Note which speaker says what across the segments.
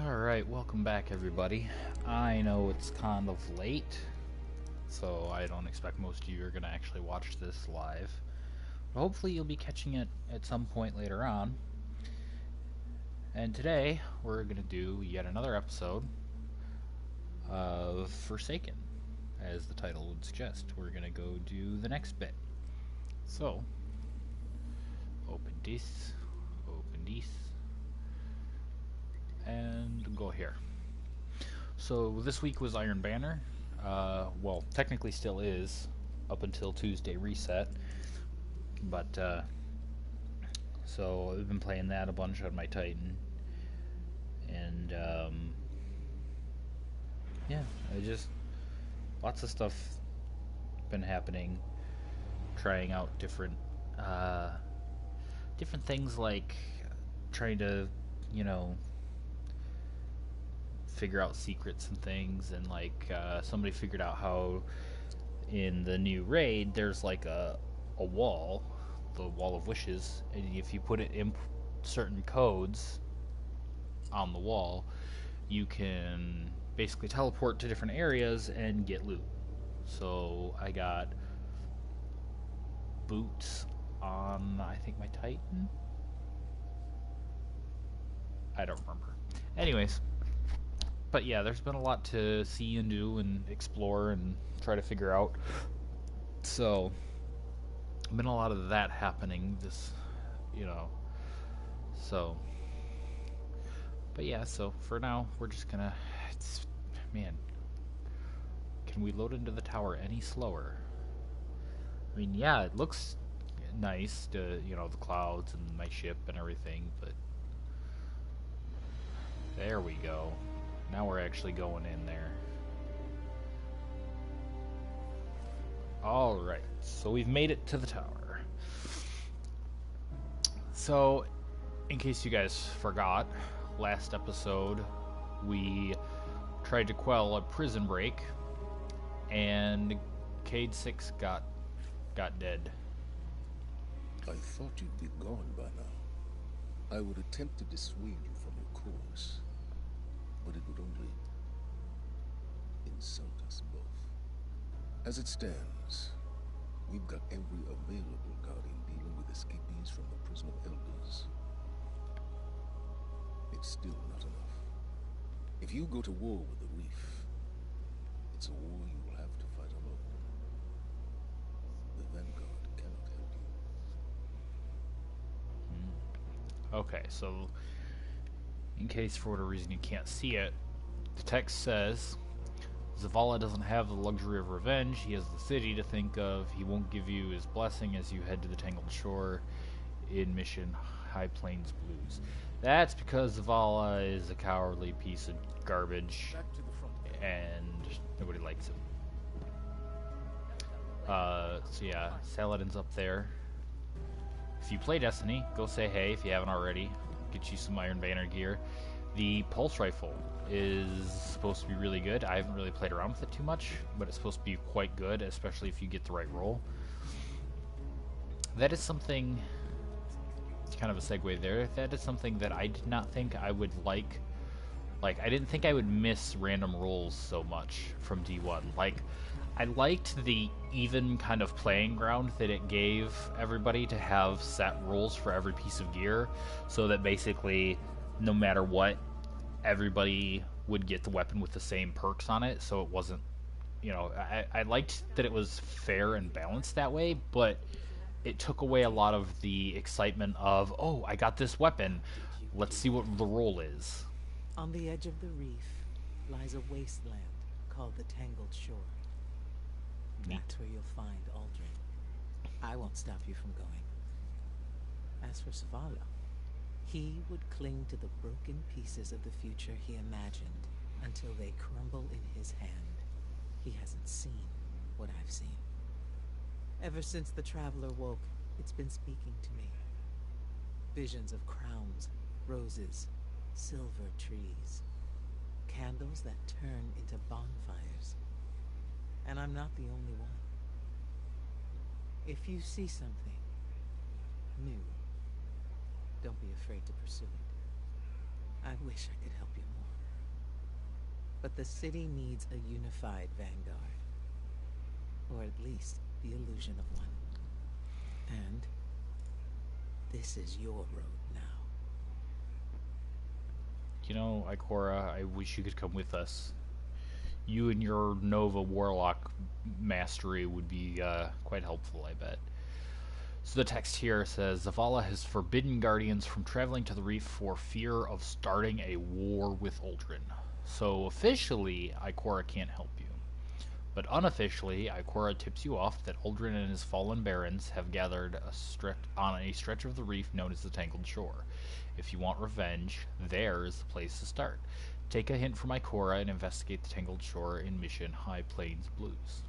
Speaker 1: Alright, welcome back everybody. I know it's kind of late, so I don't expect most of you are going to actually watch this live. But hopefully you'll be catching it at some point later on. And today, we're going to do yet another episode of Forsaken. As the title would suggest, we're going to go do the next bit. So, open this, and go here. So this week was Iron Banner. Well, technically still is up until Tuesday reset. But so I've been playing that a bunch on my Titan, and yeah, I just lots of stuff been happening. Trying out different things, like trying to, figure out secrets and things, and like somebody figured out how in the new raid there's like a wall, the wall of wishes, and if you put it in certain codes on the wall, you can basically teleport to different areas and get loot. So I got boots on, I think, my Titan. I don't remember. Anyways, but yeah, there's been a lot to see and do and explore and try to figure out. So, been a lot of that happening this, so. But yeah, so for now, we're just gonna, man, can we load into the tower any slower? I mean, yeah, it looks nice to, the clouds and my ship and everything, but there we go. Now we're actually going in there. Alright, so we've made it to the tower. So, in case you guys forgot, last episode we tried to quell a prison break, and Cade 6 got dead.
Speaker 2: I thought you'd be gone by now. I would attempt to dissuade you from your course, but it would only insult us both. As it stands, we've got every available guardian dealing with escapees from the prison of elders. It's still not enough. If you go to war with the Reef, it's a war you will have to fight alone. The Vanguard cannot help you.
Speaker 1: Okay, so in case for whatever reason you can't see it, the text says Zavala doesn't have the luxury of revenge. He has the city to think of. He won't give you his blessing as you head to the Tangled Shore in Mission High Plains Blues. That's because Zavala is a cowardly piece of garbage and nobody likes him. So yeah, Saladin's up there. If you play Destiny, go say hey if you haven't already. Get you some Iron Banner gear. The pulse rifle is supposed to be really good. I haven't really played around with it too much, but it's supposed to be quite good, especially if you get the right roll. That is something, kind of a segue there, that is something that I did not think I would like. Like, I didn't think I would miss random rolls so much from D1. Like, I liked the even kind of playing ground that it gave everybody to have set rules for every piece of gear, so that basically, no matter what, everybody would get the weapon with the same perks on it, so it wasn't, I liked that it was fair and balanced that way, but it took away a lot of the excitement of, oh, I got this weapon, let's see what the roll is.
Speaker 3: On the edge of the reef lies a wasteland called the Tangled Shore.
Speaker 1: Neat.
Speaker 3: That's where you'll find Aldrin. I won't stop you from going. As for Zavala, he would cling to the broken pieces of the future he imagined until they crumble in his hand. He hasn't seen what I've seen. Ever since the Traveler woke, it's been speaking to me. Visions of crowns, roses, silver trees, candles that turn into bonfires. And I'm not the only one. If you see something new, don't be afraid to pursue it. I wish I could help you more. But the city needs a unified vanguard. Or at least the illusion of one. And this is your road now.
Speaker 1: You know, Ikora, I wish you could come with us. You and your Nova Warlock mastery would be quite helpful, I bet. So the text here says, Zavala has forbidden Guardians from traveling to the reef for fear of starting a war with Uldren. So officially, Ikora can't help you. But unofficially, Ikora tips you off that Uldren and his fallen barons have gathered on a stretch of the reef known as the Tangled Shore. If you want revenge, there is the place to start. Take a hint from Ikora and investigate the Tangled Shore in Mission High Plains Blues.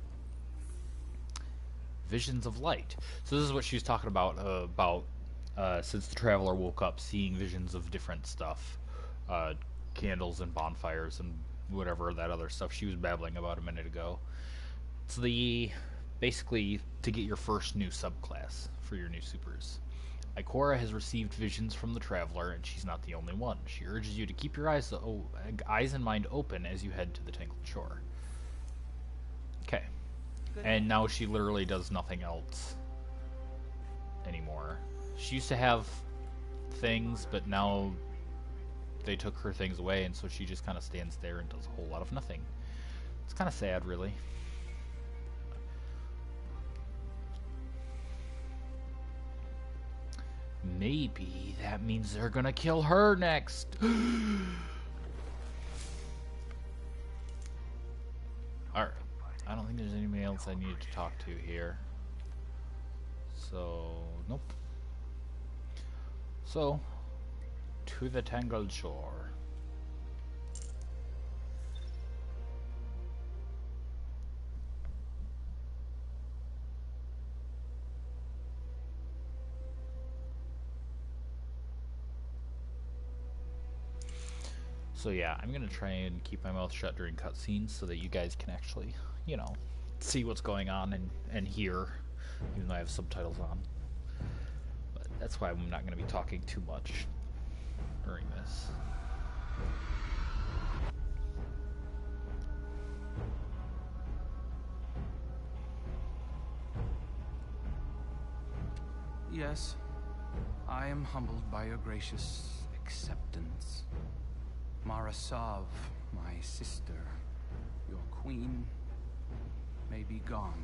Speaker 1: Visions of light. So this is what she was talking about since the Traveler woke up, seeing visions of different stuff. Candles and bonfires and whatever that other stuff she was babbling about a minute ago. It's basically to get your first new subclass for your new supers. Ikora has received visions from the Traveler, and she's not the only one. She urges you to keep your eyes and mind open as you head to the Tangled Shore. Okay. And now she literally does nothing else anymore. She used to have things, but now they took her things away, and so she just kind of stands there and does a whole lot of nothing. It's kind of sad, really. Maybe that means they're gonna kill her next. Alright. I don't think there's anybody else I need to talk to here. So, nope. So, to the Tangled Shore. So yeah, I'm gonna try and keep my mouth shut during cutscenes so that you guys can actually, you know, see what's going on and hear, even though I have subtitles on. But that's why I'm not gonna be talking too much during this.
Speaker 4: Yes, I am humbled by your gracious acceptance. Marasav, my sister, your queen, may be gone.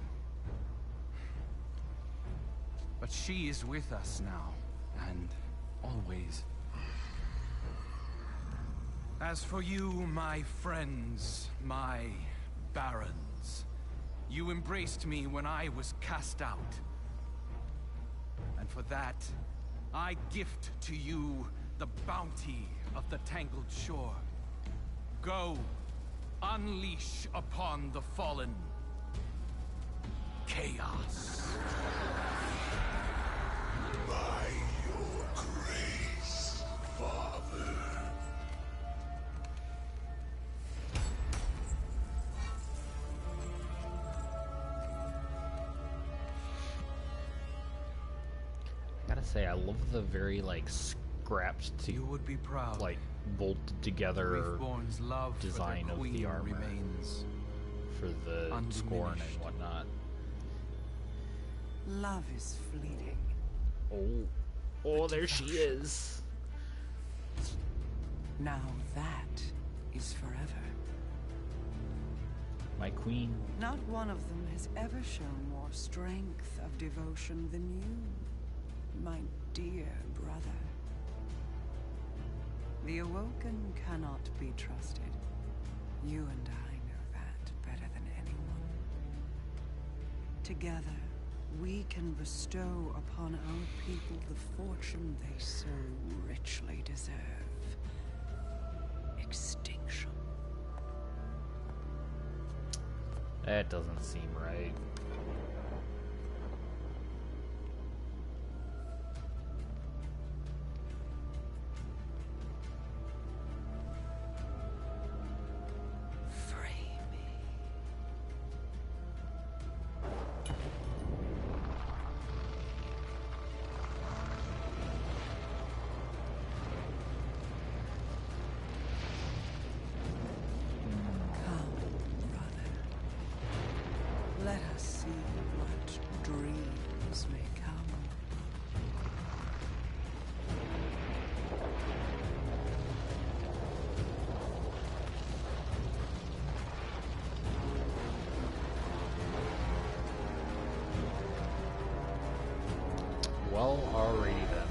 Speaker 4: But she is with us now, and always. As for you, my friends, my barons, you embraced me when I was cast out. And for that, I gift to you the bounty of the Tangled Shore. Go, unleash upon the fallen chaos.
Speaker 2: By your grace, Father.
Speaker 1: I gotta say, I love the very, like, scrapped
Speaker 4: You would be proud.
Speaker 1: like, bolted together
Speaker 4: Reefborn's love
Speaker 1: design
Speaker 4: for their
Speaker 1: of
Speaker 4: queen
Speaker 1: the armor
Speaker 4: remains
Speaker 1: for the scorn
Speaker 4: undiminished.
Speaker 1: and whatnot.
Speaker 5: Love is fleeting.
Speaker 1: Oh, there she is.
Speaker 5: Now that is forever.
Speaker 1: My queen.
Speaker 5: Not one of them has ever shown more strength of devotion than you, my dear brother. The Awoken cannot be trusted. You and I know that better than anyone. Together, we can bestow upon our people the fortune they so richly deserve. Extinction.
Speaker 1: That doesn't seem right.
Speaker 5: Free me. others may come.
Speaker 1: Well, alrighty then.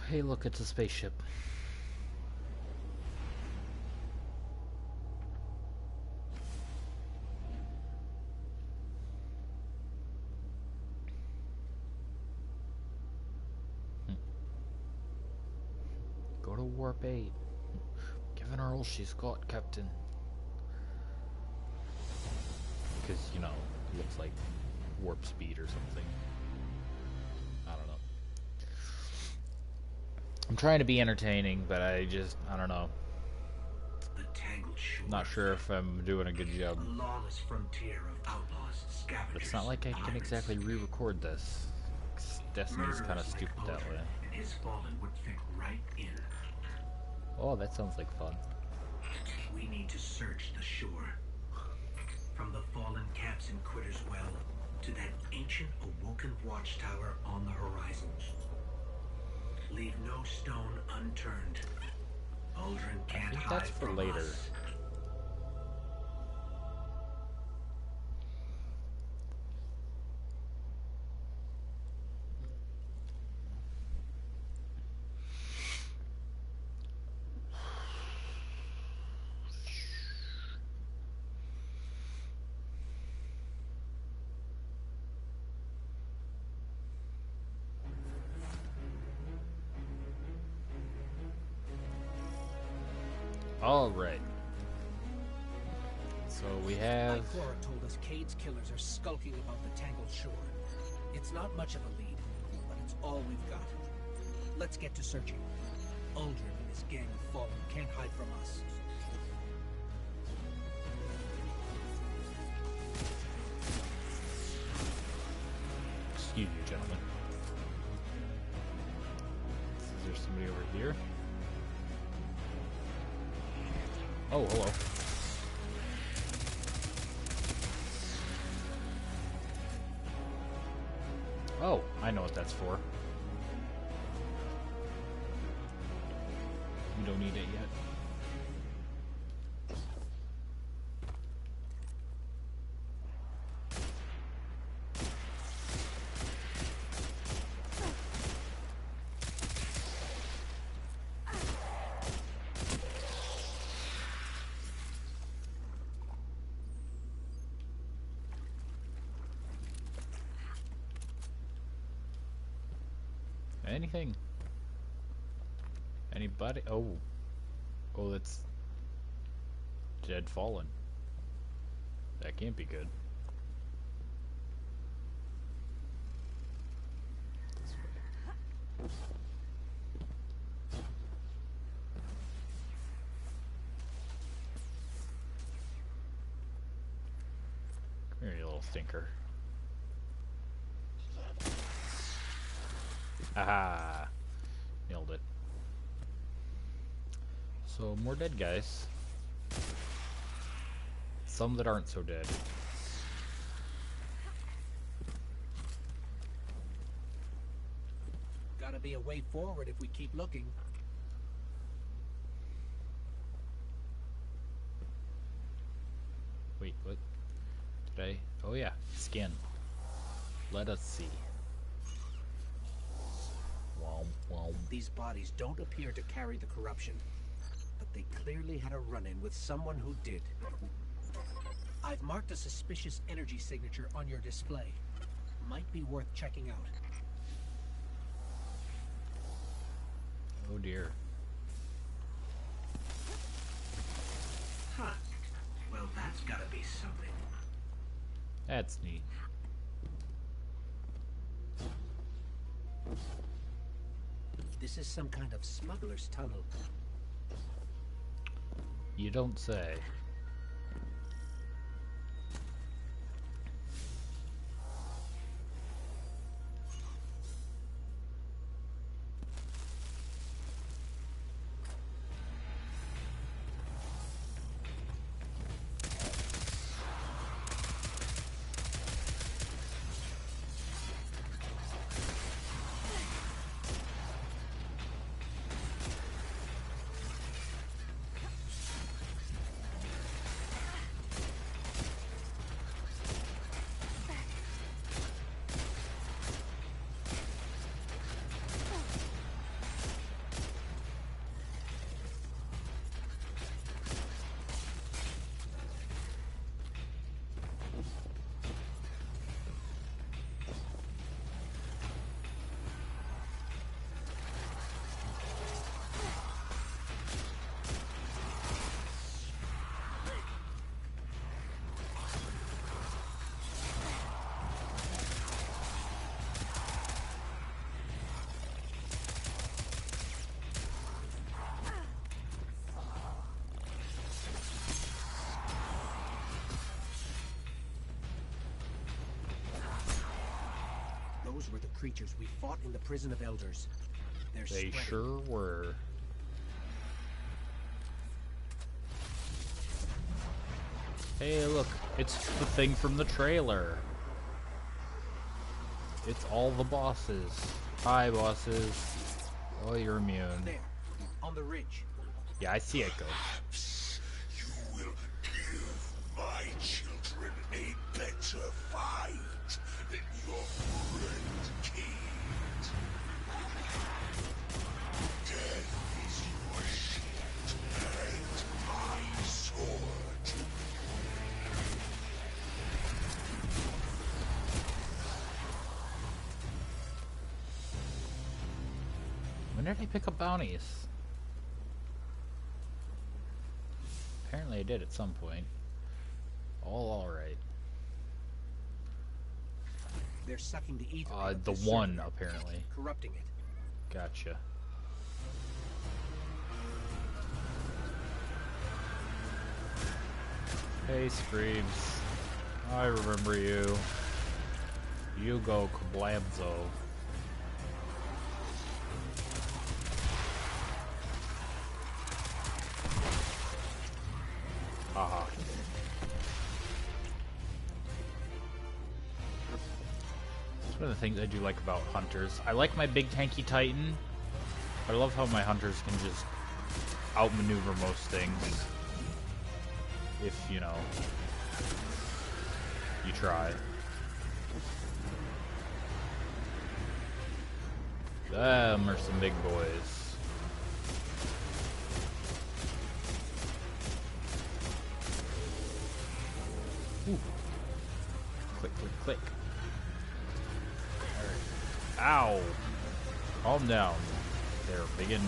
Speaker 1: Hey, look, it's a spaceship. Go to warp 8. Given her all she's got, Captain. Because, you know, it looks like warp speed or something. I don't know. I'm trying to be entertaining, but I don't know.
Speaker 6: The tangled shore.
Speaker 1: Not sure if I'm doing a good job.
Speaker 6: A lawless frontier of outlaws, scavengers.
Speaker 1: It's not like I can
Speaker 6: pirates.
Speaker 1: exactly re-record this. Destiny's kind of stupid that way.
Speaker 6: And his fallen would fit right in.
Speaker 1: Oh, that sounds like fun.
Speaker 6: We need to search the shore. From the fallen camps in Quitter's Well to that ancient awoken watchtower on the horizon. Leave no stone unturned. Aldrin can't
Speaker 1: I think
Speaker 6: hide
Speaker 1: that's for
Speaker 6: from
Speaker 1: later.
Speaker 6: us.
Speaker 1: All right. So we have.
Speaker 7: Ikora told us Cade's killers are skulking about the tangled shore. It's not much of a lead, but it's all we've got. Let's get to searching. Aldrin and his gang of fallen can't hide from us.
Speaker 1: Excuse you, gentlemen. Is there somebody over here? Oh, hello. Oh, I know what that's for. We don't need it yet. Anything? Anybody? Oh. Oh, that's dead fallen. That can't be good. This way. Come here, you little stinker. Aha! Nailed it. So, more dead guys. Some that aren't so dead.
Speaker 7: Gotta be a way forward if we keep looking.
Speaker 1: Wait, what? Did I? Oh yeah, skin. Let us see. Wow, wow.
Speaker 7: These bodies don't appear to carry the corruption, but they clearly had a run-in with someone who did. I've marked a suspicious energy signature on your display. Might be worth checking out.
Speaker 1: Oh dear.
Speaker 6: Huh. Well, that's gotta be something.
Speaker 1: That's neat.
Speaker 7: This is some kind of smuggler's tunnel.
Speaker 1: You don't say.
Speaker 7: Those were the creatures we fought in the prison of elders. They're
Speaker 1: They
Speaker 7: spreading.
Speaker 1: sure were. Hey, look, it's the thing from the trailer. It's all the bosses. Hi, bosses. Oh, you're immune.
Speaker 7: There, on the ridge.
Speaker 1: Yeah, I see it go.
Speaker 2: Perhaps you will give my children a better fight than your friend Kate. Death is your shield and my sword.
Speaker 1: When did I pick up bounties? Apparently I did at some point. Alright.
Speaker 7: They're sucking the ether. out of
Speaker 1: The
Speaker 7: this
Speaker 1: one,
Speaker 7: server,
Speaker 1: apparently.
Speaker 7: corrupting it.
Speaker 1: Gotcha. Hey, Screams. I remember you. You go Kablabzo. Haha. That's one of the things I do like about hunters. I like my big tanky titan, but I love how my hunters can just outmaneuver most things. If, you know, you try. Them are some big boys. Ooh. Click, click, click. Alright. Ow! Calm down. There, begin.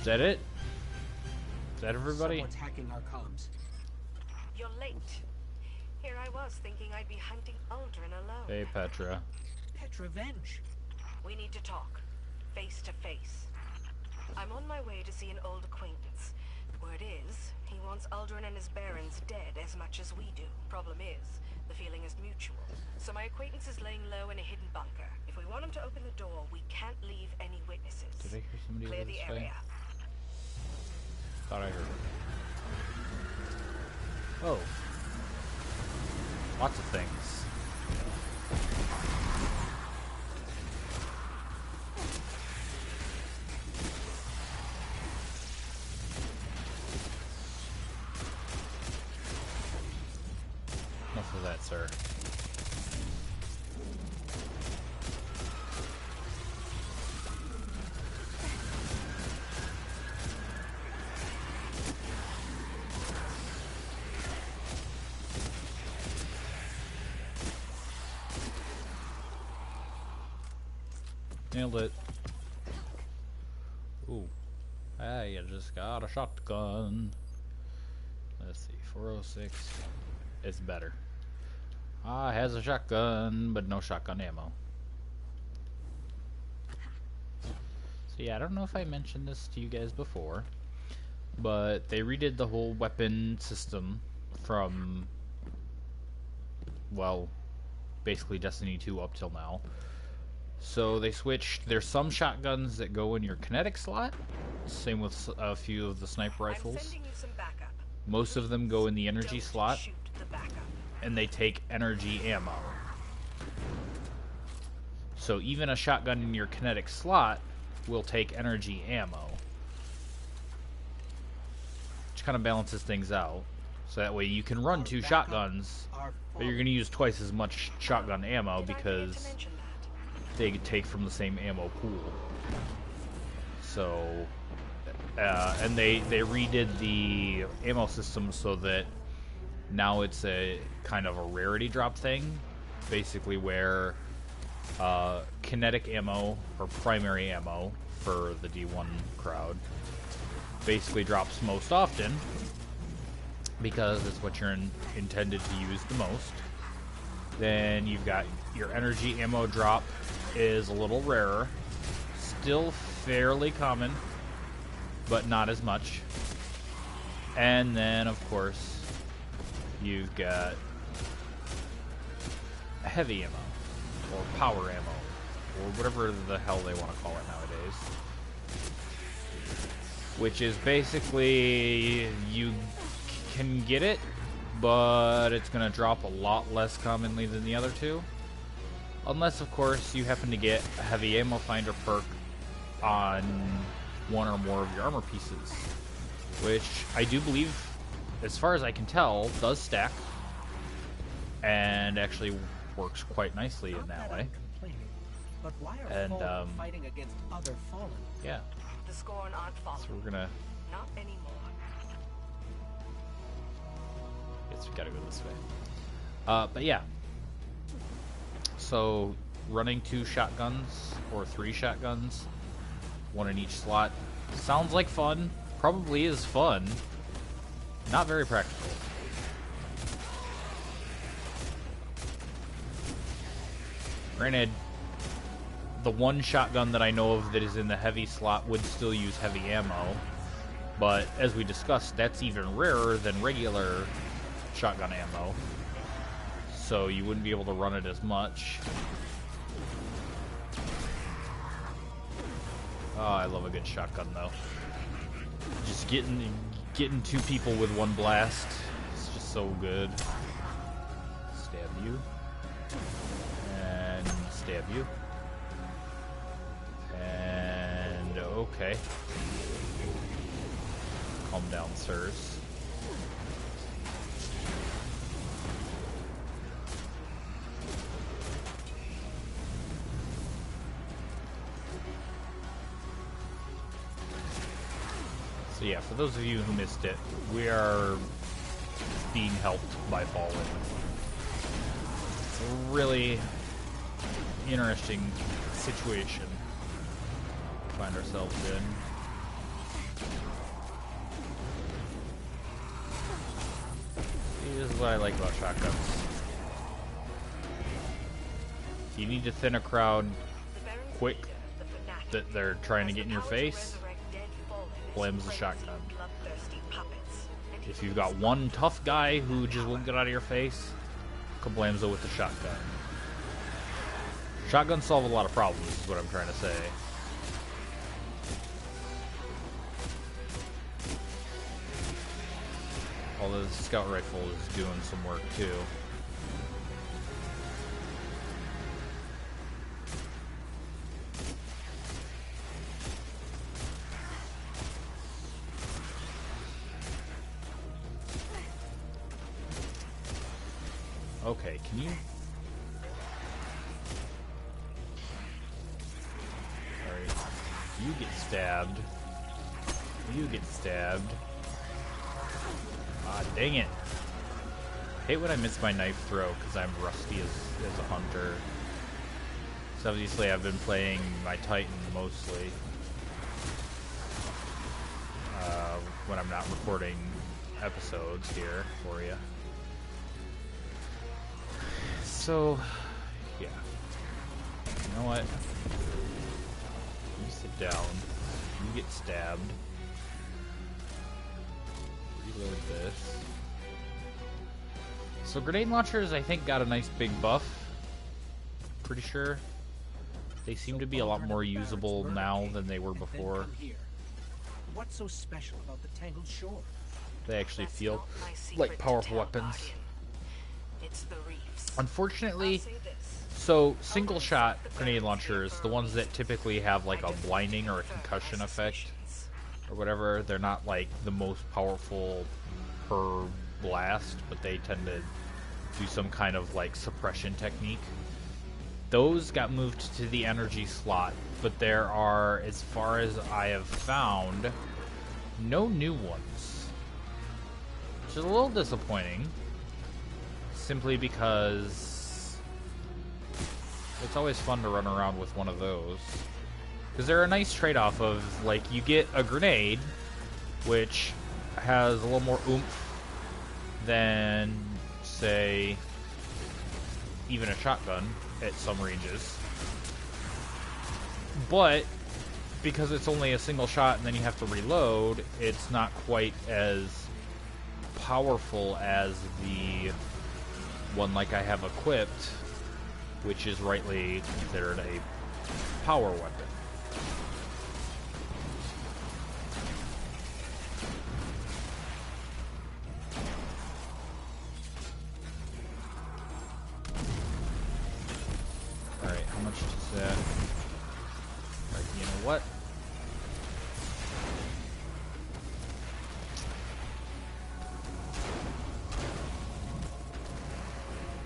Speaker 1: Is that it? Is that everybody?
Speaker 7: Someone's hacking our comms.
Speaker 8: You're late. Here I was thinking I'd be hunting Aldrin alone.
Speaker 1: Hey, Petra.
Speaker 7: Petrovenge.
Speaker 8: We need to talk, face to face. I'm on my way to see an old acquaintance. Word is, he wants Aldrin and his barons dead as much as we do. Problem is, the feeling is mutual. So my acquaintance is laying low in a hidden bunker. If we want him to open the door, we can't leave any witnesses.
Speaker 1: Did I hear somebody
Speaker 8: Clear
Speaker 1: over
Speaker 8: the
Speaker 1: this way?
Speaker 8: area.
Speaker 1: Thought I heard it. Oh. Lots of things. Enough of that, sir. Nailed it. Ooh. Hey, I just got a shotgun. Let's see, 406. It's better. Ah, has a shotgun, but no shotgun ammo. So yeah, I don't know if I mentioned this to you guys before, but they redid the whole weapon system from, well, basically Destiny 2 up till now. So they switched. There's some shotguns that go in your kinetic slot. Same with a few of the sniper rifles. Most of them go in the energy slot, and they take energy ammo. So even a shotgun in your kinetic slot will take energy ammo, which kind of balances things out. So that way you can run two shotguns, but you're going to use twice as much shotgun ammo because they take from the same ammo pool. So, and they redid the ammo system so that now it's a kind of a rarity drop thing, basically where kinetic ammo, or primary ammo for the D1 crowd, basically drops most often because it's what you're intended to use the most. Then you've got your energy ammo drop is a little rarer, still fairly common, but not as much. And then, of course, you've got heavy ammo, or power ammo, or whatever the hell they want to call it nowadays. Which is basically, you can get it, but it's going to drop a lot less commonly than the other two. Unless, of course, you happen to get a heavy ammo finder perk on one or more of your armor pieces. Which I do believe, as far as I can tell, does stack. And actually works quite nicely in that way.
Speaker 7: But why are Fallen fighting against other Fallen?
Speaker 1: Yeah.
Speaker 8: The Scorn aren't Fallen.
Speaker 1: So we're gonna...
Speaker 8: Not anymore.
Speaker 1: Guess we gotta go this way. But yeah. So, running 2 shotguns, or 3 shotguns, 1 in each slot, sounds like fun. Probably is fun. Not very practical. Granted, the one shotgun that I know of that is in the heavy slot would still use heavy ammo, but as we discussed, that's even rarer than regular shotgun ammo, so you wouldn't be able to run it as much. Oh, I love a good shotgun though. Just getting 2 people with 1 blast, it's just so good. Stab you. And stab you. And okay. Calm down, sirs. So yeah, for those of you who missed it, we are being helped by Fallen. It's a really interesting situation to find ourselves in. See, this is what I like about shotguns. You need to thin a crowd quick that they're trying to get in your face. Blames the shotgun. If you've got one tough guy who just won't get out of your face, kablamza with the shotgun. Shotguns solve a lot of problems, is what I'm trying to say. Although the scout rifle is doing some work too. Okay, can you... Alright. You get stabbed. You get stabbed. Ah, dang it. Hate when I miss my knife throw, because I'm rusty as a hunter. So obviously I've been playing my Titan mostly when I'm not recording episodes here for you. So, yeah. You know what? You sit down. You get stabbed. Reload this. So grenade launchers, I think, got a nice big buff. Pretty sure. They seem to be a lot more usable now than they were before.
Speaker 7: What's so special about the Tangled Shore?
Speaker 1: They actually feel like powerful weapons.
Speaker 8: It's the reefs.
Speaker 1: Unfortunately, so single shot grenade launchers, the ones that typically have like a blinding or a concussion effect or whatever, they're not like the most powerful per blast, but they tend to do some kind of like suppression technique. Those got moved to the energy slot, but there are, as far as I have found, no new ones, which is a little disappointing, simply because it's always fun to run around with one of those, because they're a nice trade-off of, like, you get a grenade, which has a little more oomph than, say, even a shotgun at some ranges, but because it's only a single shot and then you have to reload, it's not quite as powerful as the one like I have equipped, which is rightly considered a power weapon. Alright, how much does that... Alright, you know what?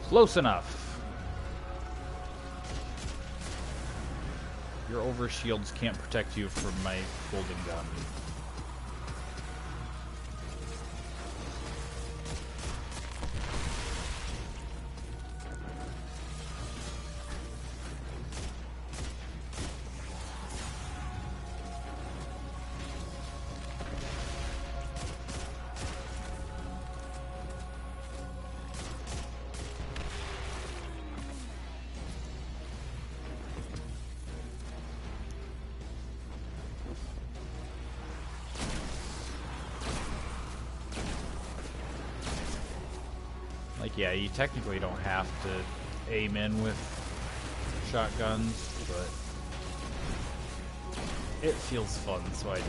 Speaker 1: Close enough. Your overshields can't protect you from my folding gun. Like, yeah, you technically don't have to aim in with shotguns, but it feels fun, so I do.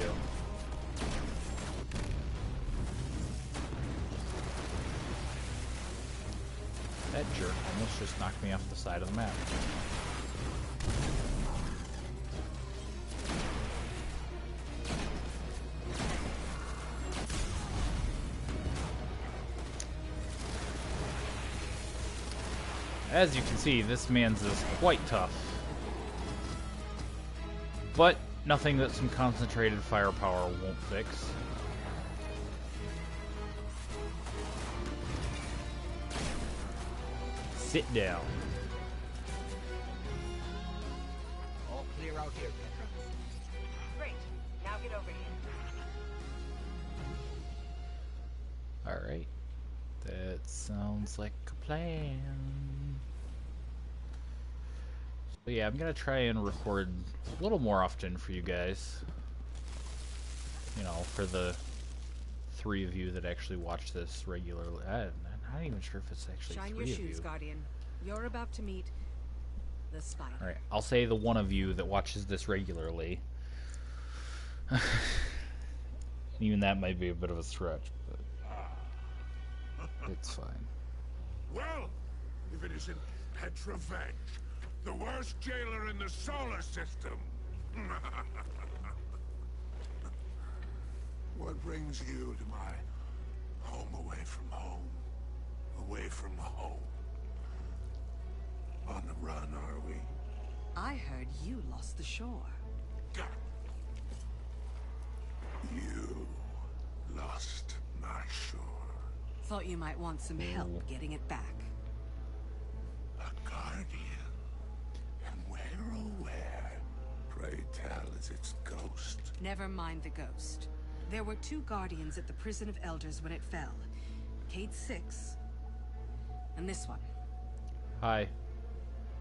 Speaker 1: That jerk almost just knocked me off the side of the map. As you can see, this man's is quite tough. But nothing that some concentrated firepower won't fix. Sit down.
Speaker 7: All clear out here, Petra.
Speaker 8: Great. Now get over here.
Speaker 1: Alright. That sounds like a plan. So yeah, I'm gonna try and record a little more often for you guys. You know, for the 3 of you that actually watch this regularly. I'm not even sure if it's actually
Speaker 8: Shine
Speaker 1: 3
Speaker 8: your
Speaker 1: of
Speaker 8: shoes,
Speaker 1: you.
Speaker 8: Guardian. You're about to meet the spider.
Speaker 1: Alright, I'll say the 1 of you that watches this regularly. Even that might be a bit of a stretch, but it's fine.
Speaker 9: Well, if it isn't Petra Venge, the worst jailer in the solar system. What brings you to my home away from home? Away from home. On the run, are we?
Speaker 5: I heard you lost the shore.
Speaker 9: God. You lost my shore.
Speaker 5: Thought you might want some help getting it back.
Speaker 9: A guardian. And where
Speaker 8: Never mind the ghost. There were 2 guardians at the prison of elders when it fell. Cade 6, and this one.
Speaker 1: Hi.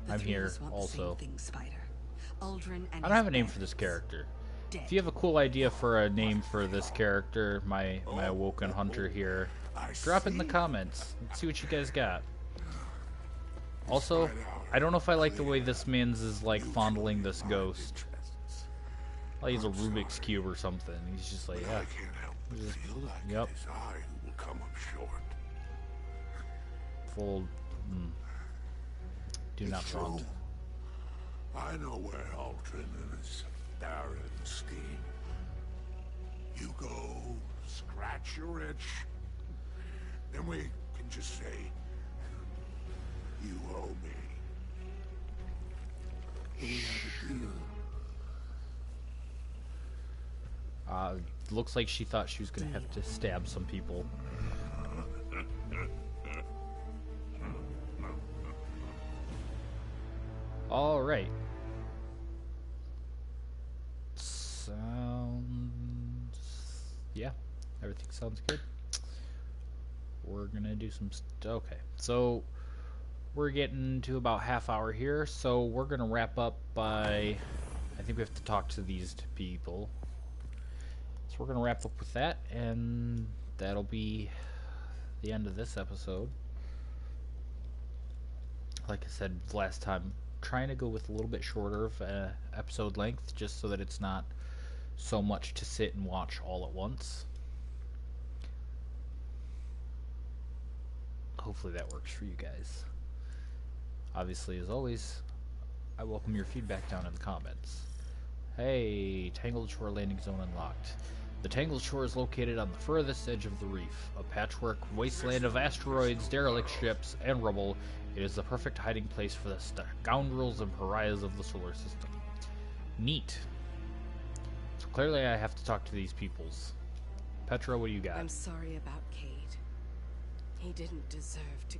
Speaker 8: The
Speaker 1: I'm
Speaker 8: 3
Speaker 1: here
Speaker 8: of us want
Speaker 1: also.
Speaker 8: The same thing, Spider. Uldren and
Speaker 1: I don't have a name for this character.
Speaker 8: Dead.
Speaker 1: If you have a cool idea for a name for this character, my awoken hunter here, drop it in the comments. Let's see what you guys got. Also, I don't know if I like the way this man's is like fondling this ghost. Like he's a Rubik's Cube or something. He's just like, yeah.
Speaker 9: I can't help but feel like
Speaker 1: Yep.
Speaker 9: it is I who will come up short.
Speaker 1: Full. Do not
Speaker 9: It's
Speaker 1: wrong.
Speaker 9: true. I know where Aldrin and his Baron scheme. You go, scratch your itch, then we can just say, you owe me. We have a deal.
Speaker 1: Looks like she thought she was gonna have to stab some people. All right. Yeah, everything sounds good. We're gonna do some okay, so we're getting to about half hour here, so we're gonna wrap up by, I think we have to talk to these people, so we're gonna wrap up with that, and that'll be the end of this episode. Like I said last time, trying to go with a little bit shorter of episode length, just so that it's not so much to sit and watch all at once. Hopefully that works for you guys. Obviously, as always, I welcome your feedback down in the comments. Hey, Tangled Shore landing zone unlocked. The Tangled Shore is located on the furthest edge of the reef, a patchwork wasteland of asteroids, derelict ships, and rubble. It is the perfect hiding place for the scoundrels and pariahs of the solar system. Neat. So clearly I have to talk to these peoples. Petra, what do you got?
Speaker 8: I'm sorry about Cade. He didn't deserve to...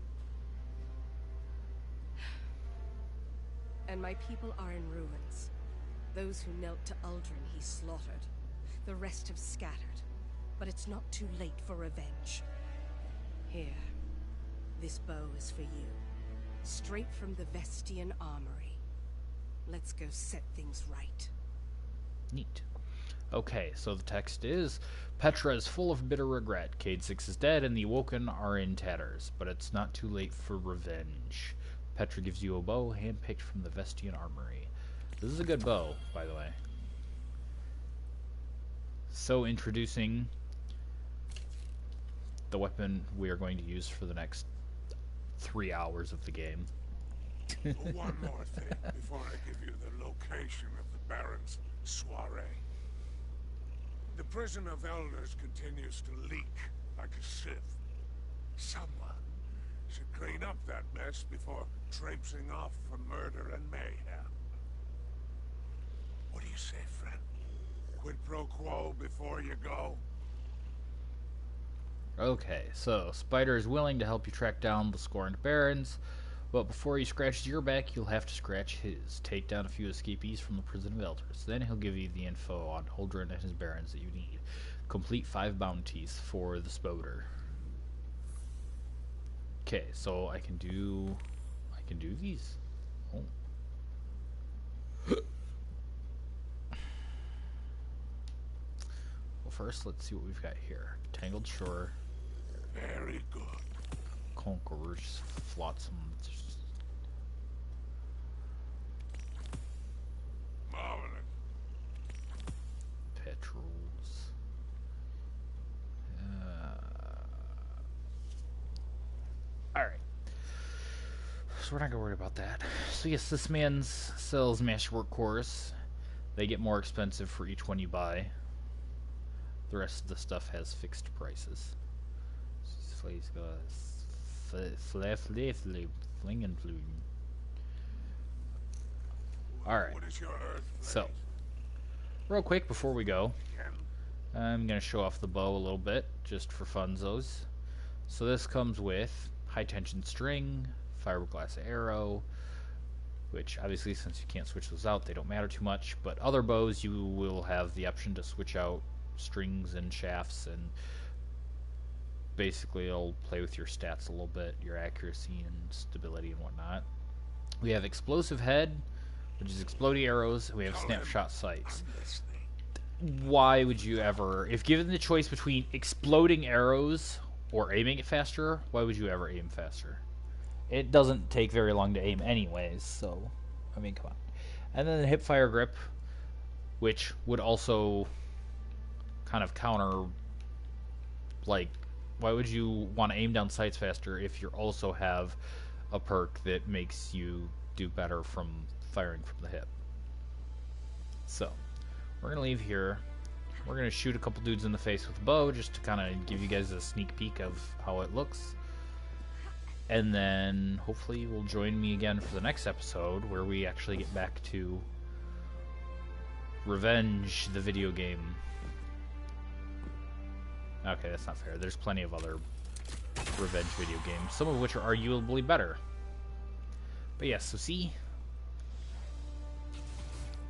Speaker 8: And my people are in ruins. Those who knelt to Uldren he slaughtered. The rest have scattered. But it's not too late for revenge. Here. This bow is for you. Straight from the Vestian armory. Let's go set things right.
Speaker 1: Neat. Okay, so the text is, Petra is full of bitter regret. Cade 6 is dead and the Awoken are in tatters, but it's not too late for revenge. Petra gives you a bow handpicked from the Vestian armory. This is a good bow, by the way. So introducing the weapon we are going to use for the next 3 hours of the game.
Speaker 9: One more thing before I give you the location of the Baron's soiree. The prison of elders continues to leak like a sieve. Someone should clean up that mess before traipsing off for murder and mayhem. What do you say, friend? Quid pro quo before you go?
Speaker 1: Okay, so Spider is willing to help you track down the scorned barons, but before he scratches your back, you'll have to scratch his. Take down a few escapees from the prison of elders. Then he'll give you the info on Uldren and his barons that you need. Complete 5 bounties for the Spoder. Okay, so I can do these. Oh. Well, first, let's see what we've got here. Tangled Shore.
Speaker 9: Very good.
Speaker 1: Conquerors, Flotsam.
Speaker 9: Marvelous.
Speaker 1: Petrels. Alright. So we're not gonna worry about that. So yes, this man sells masterwork cores. They get more expensive for each one you buy. The rest of the stuff has fixed prices. Alright.
Speaker 9: What is your earth?
Speaker 1: So, real quick before we go, I'm going to show off the bow a little bit, just for funzos. So this comes with high tension string, fiberglass arrow, which obviously since you can't switch those out, they don't matter too much. But other bows, you will have the option to switch out strings and shafts, and basically it'll play with your stats a little bit, your accuracy and stability and whatnot. We have explosive head, which is exploding arrows, and we have snapshot sights. Why would you ever, if given the choice between exploding arrows or aiming it faster, why would you ever aim faster? It doesn't take very long to aim anyways, so, I mean, come on. And then the hip fire grip, which would also kind of counter, like, why would you want to aim down sights faster if you also have a perk that makes you do better from firing from the hip? So, we're going to leave here. We're going to shoot a couple dudes in the face with a bow just to kind of give you guys a sneak peek of how it looks. And then hopefully you'll join me again for the next episode where we actually get back to Revenge, the video game. Okay, that's not fair. There's plenty of other Revenge video games, some of which are arguably better. But yes, so see?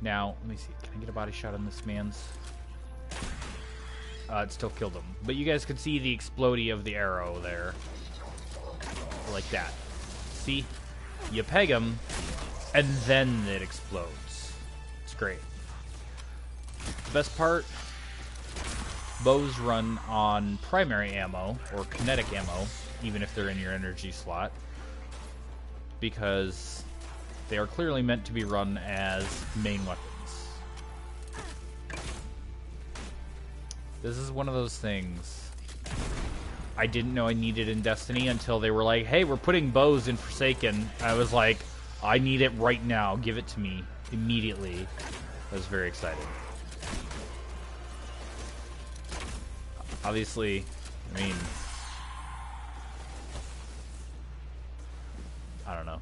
Speaker 1: Now, let me see. Can I get a body shot on this man's? It still killed him. But you guys can see the explodey of the arrow there. Like that. See? You peg him, and then it explodes. It's great. The best part, bows run on primary ammo, or kinetic ammo, even if they're in your energy slot, because they are clearly meant to be run as main weapons. This is one of those things I didn't know I needed in Destiny until they were like, hey, we're putting bows in Forsaken. I was like, I need it right now. Give it to me immediately. I was very excited. Obviously, I mean, I don't know.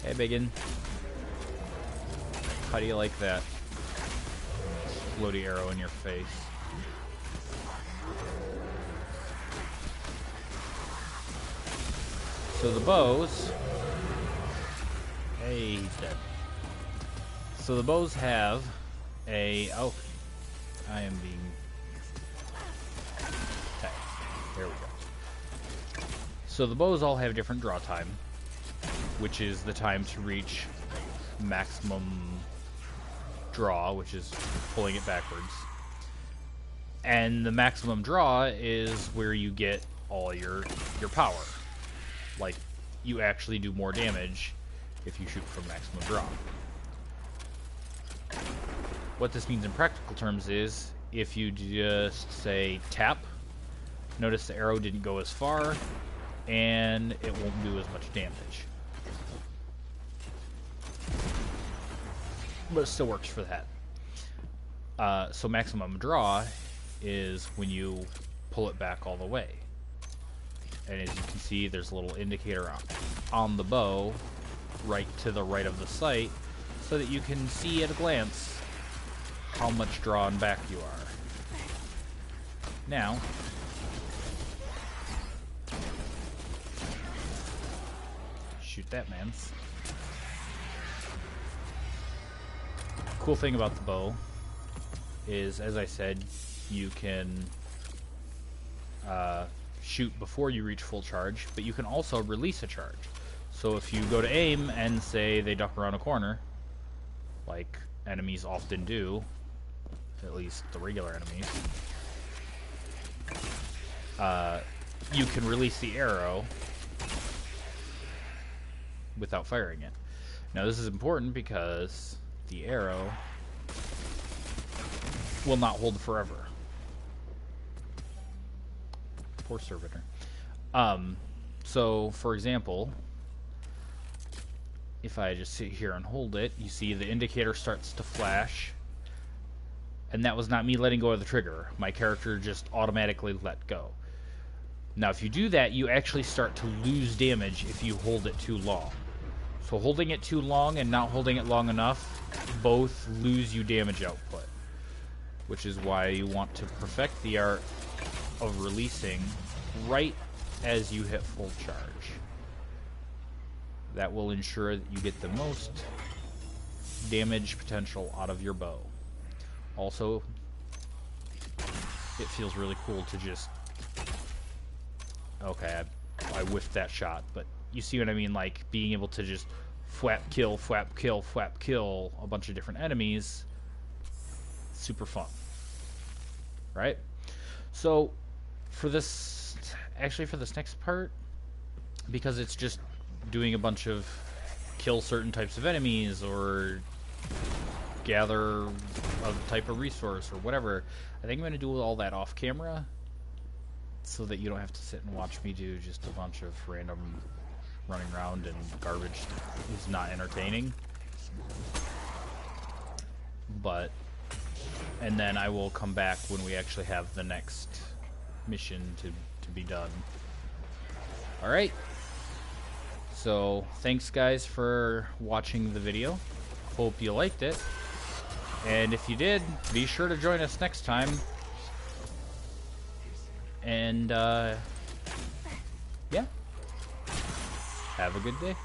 Speaker 1: Hey, Biggin. How do you like that? Floaty arrow in your face. So the bows... Hey, he's dead. So the bows have a... Oh, I am being... Okay, there we go. So the bows all have different draw time, which is the time to reach maximum draw, which is pulling it backwards. And the maximum draw is where you get all your power. Like, you actually do more damage if you shoot from maximum draw. What this means in practical terms is, if you just say tap, notice the arrow didn't go as far, and it won't do as much damage. But it still works for that. So maximum draw is when you pull it back all the way. And as you can see, there's a little indicator on the bow right to the right of the sight, so that you can see at a glance how much drawn back you are. Now, shoot that man's. Cool thing about the bow is, as I said, you can shoot before you reach full charge, but you can also release a charge. So if you go to aim and say they duck around a corner, like enemies often do, at least the regular enemies, you can release the arrow without firing it. Now this is important because the arrow will not hold forever. Poor servitor. So, for example, if I just sit here and hold it, you see the indicator starts to flash, and that was not me letting go of the trigger. My character just automatically let go. Now, if you do that, you actually start to lose damage if you hold it too long. So holding it too long and not holding it long enough both lose you damage output, which is why you want to perfect the art of releasing right as you hit full charge. That will ensure that you get the most damage potential out of your bow. Also, it feels really cool to just... Okay, I whiffed that shot, but you see what I mean? Like, being able to just fwap, kill, fwap, kill a bunch of different enemies. Super fun. Right? So, for this... Actually, for this next part, because it's just doing a bunch of kill certain types of enemies or gather a type of resource or whatever, I think I'm going to do all that off camera so that you don't have to sit and watch me do just a bunch of random running around and garbage that is not entertaining. But, and then I will come back when we actually have the next mission to be done. Alright. So, thanks guys for watching the video. Hope you liked it. And if you did, be sure to join us next time. And, yeah. Have a good day.